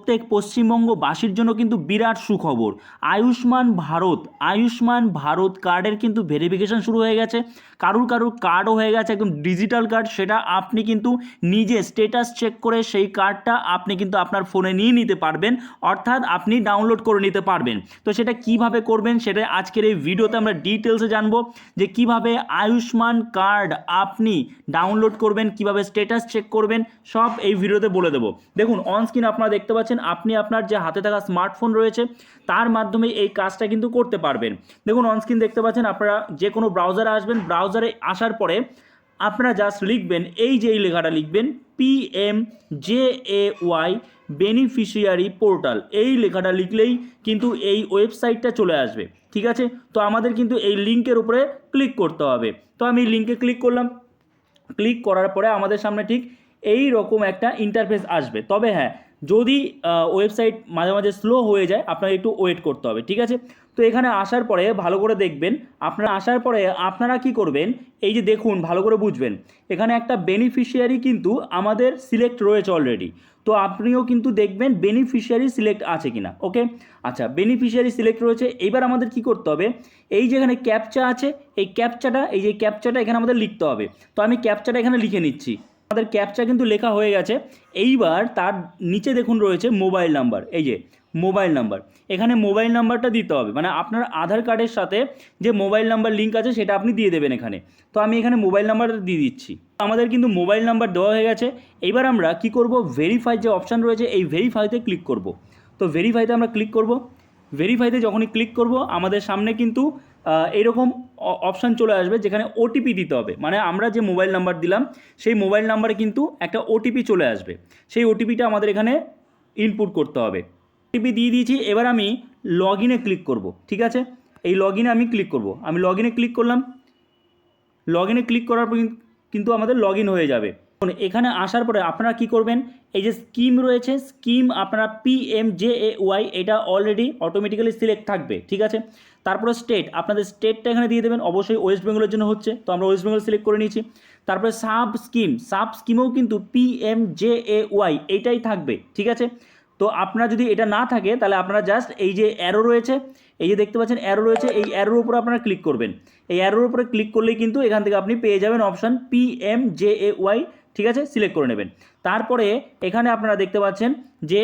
প্রত্যেক পশ্চিমবঙ্গবাসীর জন্য কিন্তু বিরাট সুখবর। আয়ুষ্মান ভারত কার্ডের কিন্তু ভেরিফিকেশন শুরু হয়ে গেছে। কারুর কার্ডও হয়ে গেছে একদম ডিজিটাল কার্ড, সেটা আপনি কিন্তু নিজে স্টেটাস চেক করে সেই কার্ডটা আপনি কিন্তু আপনার ফোনে নিয়ে নিতে পারবেন, অর্থাৎ আপনি ডাউনলোড করে নিতে পারবেন। তো সেটা কিভাবে করবেন সেটা আজকের এই ভিডিওতে আমরা ডিটেলসে জানবো, যে কিভাবে আয়ুষ্মান কার্ড আপনি ডাউনলোড করবেন, কিভাবে স্টেটাস চেক করবেন, সব এই ভিডিওতে বলে দেবো। দেখুন অন স্ক্রিন আপনারা দেখতে পাচ্ছেন, আপনি আপনার যে হাতে থাকা স্মার্টফোন রয়েছে তার মাধ্যমে এই কাজটা কিন্তু করতে পারবেন। দেখুন অন স্ক্রিন দেখতে পাচ্ছেন, আপনারা যে কোনো ব্রাউজারে আসবেন, ব্রাউজারে আসার পরে আপনারা জাস্ট লিখবেন, এই যে এই লেখাটা লিখবেন PMJAY বেনিফিশিয়ারি পোর্টাল, এই লেখাটা লিখলেই কিন্তু এই ওয়েবসাইটটা চলে আসবে। ঠিক আছে, তো আমাদের কিন্তু এই লিঙ্কের উপরে ক্লিক করতে হবে। তো আমি লিঙ্কে ক্লিক করলাম। ক্লিক করার পরে আমাদের সামনে ঠিক এই রকম একটা ইন্টারফেস আসবে। তবে হ্যাঁ, যদি ওয়েবসাইট মাঝে মাঝে স্লো হয়ে যায় আপনাকে একটু ওয়েট করতে হবে। ঠিক আছে, তো এখানে আসার পরে ভালো করে দেখবেন। আপনারা আসার পরে আপনারা কি করবেন, এই যে দেখুন ভালো করে বুঝবেন, এখানে একটা বেনিফিশিয়ারি কিন্তু আমাদের সিলেক্ট রয়েছে অলরেডি। তো আপনিও কিন্তু দেখবেন বেনিফিশিয়ারি সিলেক্ট আছে কিনা। ওকে, আচ্ছা বেনিফিশিয়ারি সিলেক্ট রয়েছে। এইবার আমাদের কি করতে হবে, এই যে এখানে ক্যাপচা আছে, এই ক্যাপচাটা এখানে আমাদের লিখতে হবে। তো আমি ক্যাপচাটা এখানে লিখে নিচ্ছি। আমাদের ক্যাপচা কিন্তু লেখা হয়ে গেছে। এইবার তার নিচে দেখুন রয়েছে মোবাইল নাম্বার, এই যে মোবাইল নাম্বার, এখানে মোবাইল নাম্বারটা দিতে হবে, মানে আপনার আধার কার্ডের সাথে যে মোবাইল নাম্বার লিঙ্ক আছে সেটা আপনি দিয়ে দেবেন এখানে। তো আমি এখানে মোবাইল নাম্বারটা দিয়ে দিচ্ছি। আমাদের কিন্তু মোবাইল নাম্বার দেওয়া হয়ে গেছে। এইবার আমরা কি করব, ভেরিফাই যে অপশান রয়েছে এই ভেরিফাইতে ক্লিক করব। তো ভেরিফাইতে আমরা ক্লিক করব। ভেরিফাইতে যখনই ক্লিক করব আমাদের সামনে কিন্তু এইরকম অপশান চলে আসবে, যেখানে ওটিপি দিতে হবে। মানে আমরা যে মোবাইল নাম্বার দিলাম সেই মোবাইল নাম্বারে কিন্তু একটা ওটিপি চলে আসবে, সেই ওটিপিটা আমাদের এখানে ইনপুট করতে হবে। ওটিপি দিয়ে দিয়েছি। এবার আমি লগ ইনে ক্লিক করব। ঠিক আছে, এই লগ ইনে আমি ক্লিক করব। আমি লগ ইনে ক্লিক করলাম। লগ ইনে ক্লিক করার পর কিন্তু আমাদের লগ ইন হয়ে যাবে। এখানে আসার পরে আপনারা কি করবেন, এই যে স্কিম রয়েছে, স্কিম আপনারা PMJAY এটা অলরেডি অটোমেটিক্যালি সিলেক্ট থাকবে। ঠিক আছে, তারপরে স্টেট, আপনাদের স্টেটটা এখানে দিয়ে দেবেন। অবশ্যই ওয়েস্ট বেঙ্গলের জন্য হচ্ছে, তো আমরা ওয়েস্ট বেঙ্গল সিলেক্ট করে নিয়েছি। তারপরে সাব স্কিমেও কিন্তু PMJAY এইটাই থাকবে। ঠিক আছে, তো আপনারা যদি এটা না থাকে তাহলে আপনারা জাস্ট এই যে অ্যারো রয়েছে, এই যে দেখতে পাচ্ছেন অ্যারো রয়েছে, এই অ্যারোর উপরে আপনারা ক্লিক করবেন। এই অ্যারোর উপরে ক্লিক করলেই কিন্তু এখান থেকে আপনি পেয়ে যাবেন অপশান PMJAY। ঠিক আছে, সিলেক্ট করে নেবেন। তারপরে এখানে আপনারা দেখতে পাচ্ছেন যে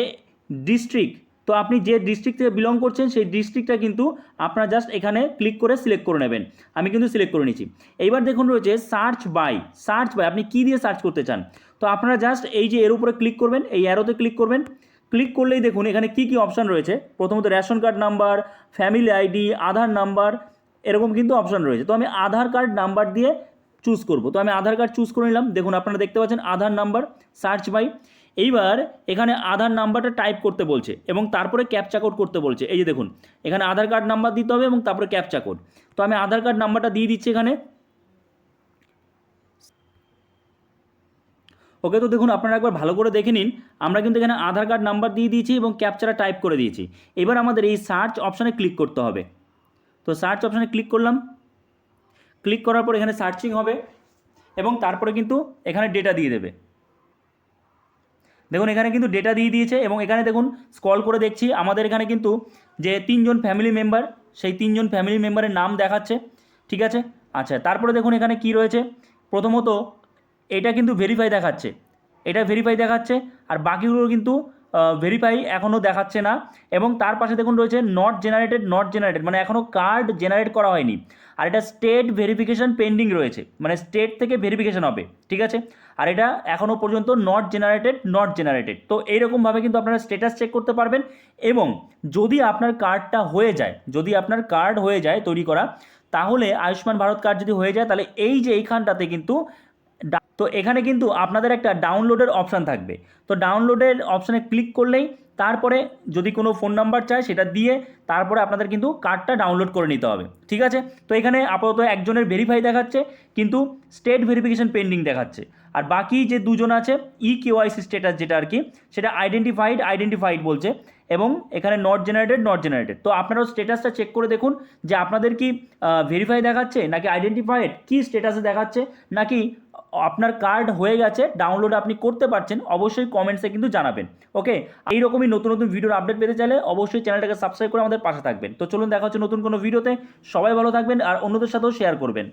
ডিস্ট্রিক্ট, তো আপনি যে ডিস্ট্রিক্ট থেকে বিলং করছেন সেই ডিস্ট্রিক্টটা কিন্তু আপনারা জাস্ট এখানে ক্লিক করে সিলেক্ট করে নেবেন। আমি কিন্তু সিলেক্ট করে নিয়েছি। এইবার দেখুন রয়েছে সার্চ বাই, আপনি কী দিয়ে সার্চ করতে চান। তো আপনারা জাস্ট এই যে এর উপরে ক্লিক করবেন, এই অ্যারোতে ক্লিক করবেন। ক্লিক করলেই দেখুন এখানে কি কি অপশান রয়েছে। প্রথমত ration card number, family ID, Aadhaar number, এরকম কিন্তু অপশান রয়েছে। তো আমি আধার কার্ড নাম্বার দিয়ে চুজ করব। তো আমি আধার কার্ড চুজ করে নিলাম। দেখুন আপনারা দেখতে পাচ্ছেন আধার নাম্বার, সার্চ বাই। এইবার এখানে আধার নাম্বারটা টাইপ করতে বলছে এবং তারপরে ক্যাপচা কোড করতে বলছে। এই যে দেখুন এখানে আধার কার্ড নাম্বার দিতে হবে এবং তারপরে ক্যাপচা কোড। তো আমি আধার কার্ড নাম্বারটা দিয়ে দিচ্ছি এখানে। ওকে, তো দেখুন আপনারা একবার ভালো করে দেখে নিন, আমরা কিন্তু এখানে আধার কার্ড নাম্বার দিয়ে দিয়েছি এবং ক্যাপচাটা টাইপ করে দিয়েছি। এবার আমাদের এই সার্চ অপশানে ক্লিক করতে হবে। তো সার্চ অপশানে ক্লিক করলাম। ক্লিক করার পর এখানে সার্চিং হবে এবং তারপরে কিন্তু এখানে ডেটা দিয়ে দেবে। দেখুন এখানে কিন্তু ডেটা দিয়ে দিয়েছে এবং এখানে দেখুন স্ক্রল করে দেখছি আমাদের এখানে কিন্তু যে 3 জন ফ্যামিলি মেম্বার, সেই 3 জন ফ্যামিলি মেম্বারের নাম দেখাচ্ছে। ঠিক আছে, আচ্ছা তারপরে দেখুন এখানে কি রয়েছে। প্রথমত এটা কিন্তু ভেরিফাই দেখাচ্ছে, এটা ভেরিফাই দেখাচ্ছে, আর বাকিগুলো কিন্তু ভেরিফাই এখনও দেখাচ্ছে না। এবং তার পাশে দেখুন রয়েছে নট জেনারেটেড, মানে এখনও কার্ড জেনারেট করা হয়নি। আর এটা স্টেট ভেরিফিকেশন পেন্ডিং রয়েছে, মানে স্টেট থেকে ভেরিফিকেশন হবে। ঠিক আছে, আর এটা এখনও পর্যন্ত নট জেনারেটেড। তো এইরকমভাবে কিন্তু আপনারা স্ট্যাটাস চেক করতে পারবেন। এবং যদি আপনার কার্ডটা হয়ে যায়, তৈরি করা, তাহলে আয়ুষ্মান ভারত কার্ড যদি হয়ে যায় তাহলে এই যে এইখানটাতে কিন্তু, তো এখানে কিন্তু আপনাদের একটা ডাউনলোডের অপশান থাকবে। তো ডাউনলোডের অপশানে ক্লিক করলেই তারপরে যদি কোনো ফোন নাম্বার চায় সেটা দিয়ে তারপরে আপনাদের কিন্তু কার্ডটা ডাউনলোড করে নিতে হবে। ঠিক আছে, তো এখানে আপাতত একজনের ভেরিফাই দেখাচ্ছে কিন্তু স্টেট ভেরিফিকেশন পেন্ডিং দেখাচ্ছে। আর বাকি যে দুজন আছে EKYC স্ট্যাটাস যেটা আর কি, সেটা আইডেন্টিফাইড বলছে এবং এখানে নট জেনারেটেড। তো আপনারাও স্ট্যাটাসটা চেক করে দেখুন যে আপনাদের কি ভেরিফাই দেখাচ্ছে নাকি আইডেন্টিফাইড, কি স্ট্যাটাসে দেখাচ্ছে, নাকি আপনার কার্ড হয়ে গেছে, ডাউনলোড আপনি করতে পারছেন, অবশ্যই কমেন্টসে কিন্তু জানাবেন। ওকে, এইরকমই নতুন নতুন ভিডিওর আপডেট পেতে চাইলে অবশ্যই চ্যানেলটাকে সাবস্ক্রাইব করে আমাদের পাশে থাকবেন। তো চলুন দেখা হচ্ছে নতুন কোনো ভিডিওতে। সবাই ভালো থাকবেন আর অন্যদের সাথেও শেয়ার করবেন।